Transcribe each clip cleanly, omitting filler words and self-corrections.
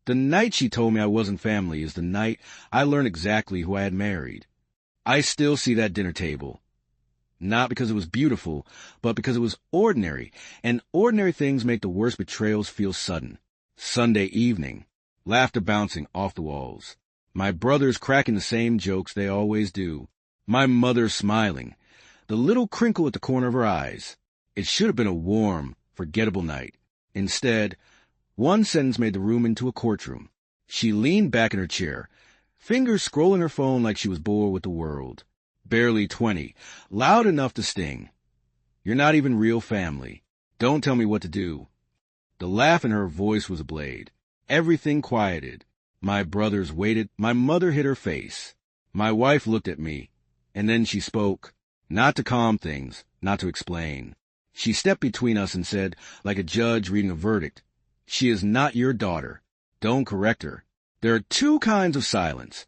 The night she told me I wasn't family is the night I learned exactly who I had married. I still see that dinner table. Not because it was beautiful, but because it was ordinary, and ordinary things make the worst betrayals feel sudden. Sunday evening. Laughter bouncing off the walls. My brothers cracking the same jokes they always do. My mother smiling. The little crinkle at the corner of her eyes. It should have been a warm, forgettable night. Instead, one sentence made the room into a courtroom. She leaned back in her chair, fingers scrolling her phone like she was bored with the world. Barely 20, loud enough to sting. You're not even real family. Don't tell me what to do. The laugh in her voice was a blade. Everything quieted. My brothers waited. My mother hid her face. My wife looked at me, and then she spoke, not to calm things, not to explain. She stepped between us and said, like a judge reading a verdict, "She is not your daughter. Don't correct her." There are two kinds of silence,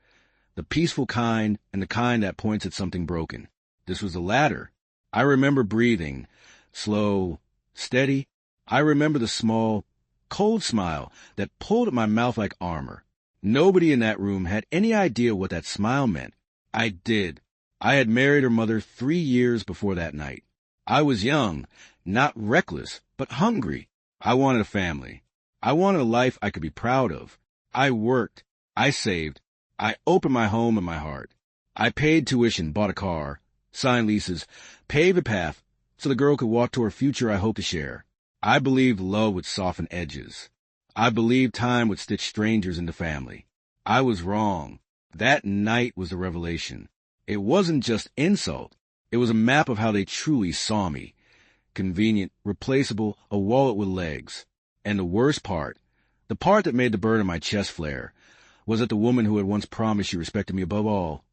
the peaceful kind and the kind that points at something broken. This was the latter. I remember breathing, slow, steady. I remember the small, cold smile that pulled at my mouth like armor. Nobody in that room had any idea what that smile meant. I did. I had married her mother 3 years before that night. I was young, not reckless, but hungry. I wanted a family. I wanted a life I could be proud of. I worked. I saved. I opened my home and my heart. I paid tuition, bought a car, signed leases, paved a path so the girl could walk to her future I hoped to share. I believed love would soften edges. I believed time would stitch strangers into family. I was wrong. That night was a revelation. It wasn't just insult. It was a map of how they truly saw me. Convenient, replaceable, a wallet with legs. And the worst part, the part that made the burn in my chest flare, was that the woman who had once promised she respected me above all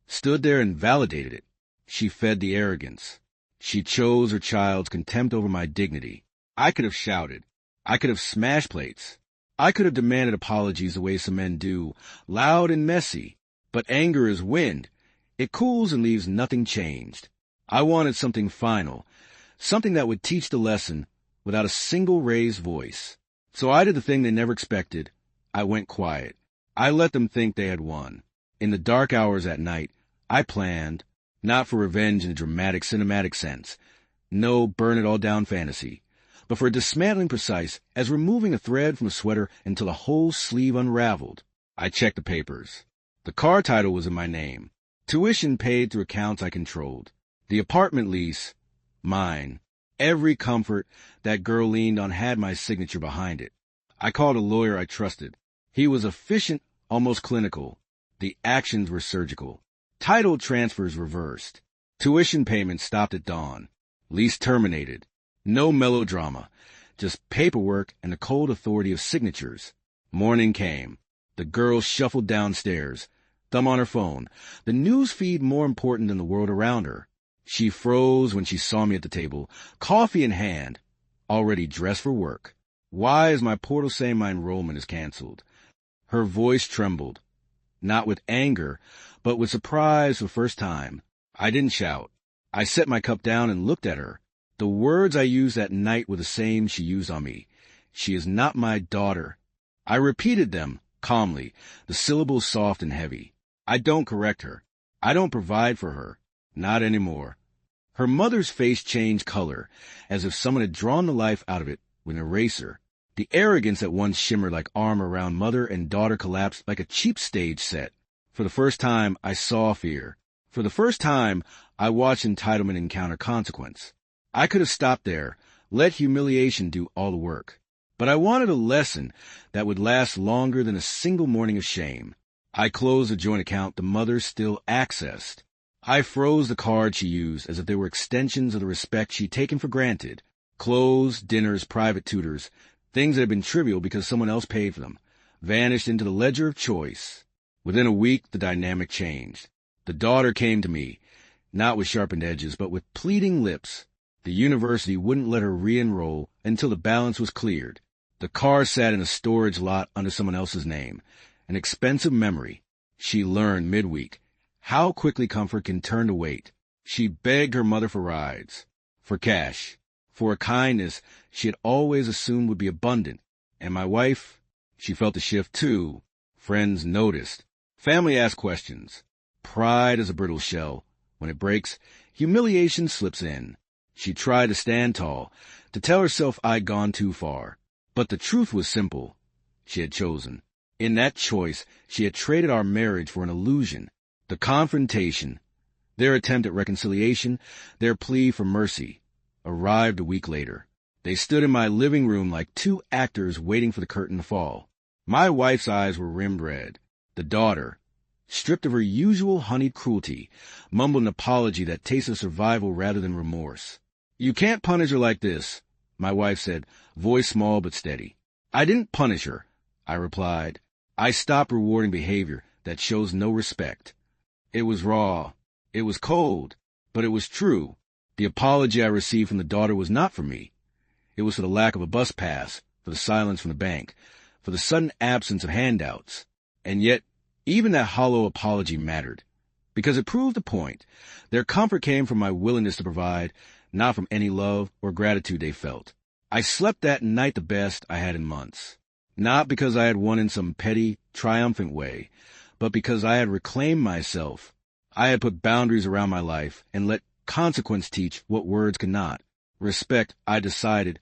stood there and validated it. She fed the arrogance. She chose her child's contempt over my dignity. I could have shouted. I could have smashed plates. I could have demanded apologies the way some men do, loud and messy. But anger is wind. It cools and leaves nothing changed. I wanted something final, something that would teach the lesson without a single raised voice. So I did the thing they never expected. I went quiet. I let them think they had won. In the dark hours at night, I planned, not for revenge in a dramatic, cinematic sense. No burn-it-all-down fantasy. But for dismantling precise as removing a thread from a sweater until the whole sleeve unraveled. I checked the papers. The car title was in my name. Tuition paid through accounts I controlled. The apartment lease, mine. Every comfort that girl leaned on had my signature behind it. I called a lawyer I trusted. He was efficient, almost clinical. The actions were surgical. Title transfers reversed. Tuition payments stopped at dawn. Lease terminated. No melodrama, just paperwork and the cold authority of signatures. Morning came. The girl shuffled downstairs, thumb on her phone, the news feed more important than the world around her. She froze when she saw me at the table, coffee in hand, already dressed for work. Why is my portal saying my enrollment is canceled? Her voice trembled, not with anger, but with surprise for the first time. I didn't shout. I set my cup down and looked at her. The words I used that night were the same she used on me. She is not my daughter. I repeated them, calmly, the syllables soft and heavy. I don't correct her. I don't provide for her. Not anymore. Her mother's face changed color, as if someone had drawn the life out of it with an eraser. The arrogance that once shimmered like armor around mother and daughter collapsed like a cheap stage set. For the first time, I saw fear. For the first time, I watched entitlement encounter consequence. I could have stopped there, let humiliation do all the work. But I wanted a lesson that would last longer than a single morning of shame. I closed the joint account the mother still accessed. I froze the cards she used as if they were extensions of the respect she'd taken for granted. Clothes, dinners, private tutors, things that had been trivial because someone else paid for them, vanished into the ledger of choice. Within a week, the dynamic changed. The daughter came to me, not with sharpened edges, but with pleading lips. The university wouldn't let her re-enroll until the balance was cleared. The car sat in a storage lot under someone else's name, an expensive memory. She learned midweek how quickly comfort can turn to weight. She begged her mother for rides, for cash, for a kindness she had always assumed would be abundant. And my wife, She felt the shift too. Friends noticed. Family asked questions. Pride is a brittle shell. When it breaks, humiliation slips in. She tried to stand tall, to tell herself I'd gone too far. But the truth was simple. She had chosen. In that choice, she had traded our marriage for an illusion. The confrontation, their attempt at reconciliation, their plea for mercy, arrived a week later. They stood in my living room like two actors waiting for the curtain to fall. My wife's eyes were rimmed red. The daughter, stripped of her usual honeyed cruelty, mumbled an apology that tasted survival rather than remorse. "You can't punish her like this," my wife said, voice small but steady. "I didn't punish her," I replied. "I stopped rewarding behavior that shows no respect." It was raw. It was cold. But it was true. The apology I received from the daughter was not for me. It was for the lack of a bus pass, for the silence from the bank, for the sudden absence of handouts. And yet, even that hollow apology mattered, because it proved a point. Their comfort came from my willingness to provide, not from any love or gratitude they felt. I slept that night the best I had in months, not because I had won in some petty, triumphant way, but because I had reclaimed myself. I had put boundaries around my life and let consequence teach what words could not. Respect, I decided,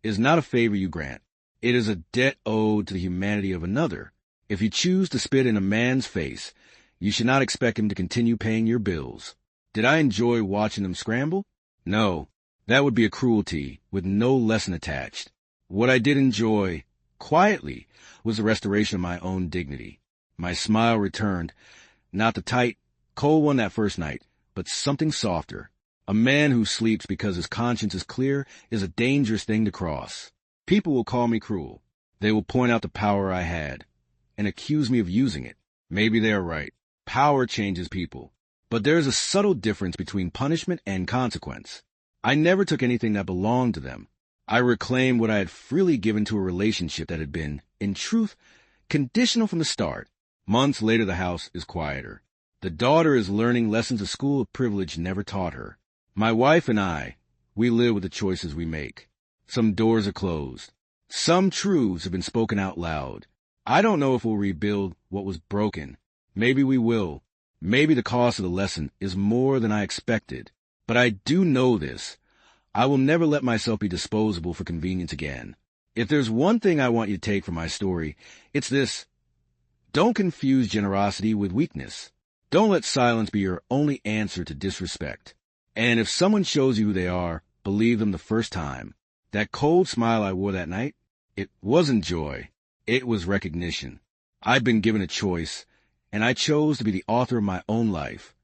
is not a favor you grant. It is a debt owed to the humanity of another. If you choose to spit in a man's face, you should not expect him to continue paying your bills. Did I enjoy watching them scramble? No, that would be a cruelty with no lesson attached. What I did enjoy, quietly, was the restoration of my own dignity. My smile returned, not the tight, cold one that first night, but something softer. A man who sleeps because his conscience is clear is a dangerous thing to cross. People will call me cruel. They will point out the power I had and accuse me of using it. Maybe they are right. Power changes people. But there is a subtle difference between punishment and consequence. I never took anything that belonged to them. I reclaimed what I had freely given to a relationship that had been, in truth, conditional from the start. Months later, the house is quieter. The daughter is learning lessons a school of privilege never taught her. My wife and I, we live with the choices we make. Some doors are closed. Some truths have been spoken out loud. I don't know if we'll rebuild what was broken. Maybe we will. Maybe the cost of the lesson is more than I expected. But I do know this. I will never let myself be disposable for convenience again. If there's one thing I want you to take from my story, it's this. Don't confuse generosity with weakness. Don't let silence be your only answer to disrespect. And if someone shows you who they are, believe them the first time. That cold smile I wore that night, it wasn't joy. It was recognition. I'd been given a choice, and I chose to be the author of my own life.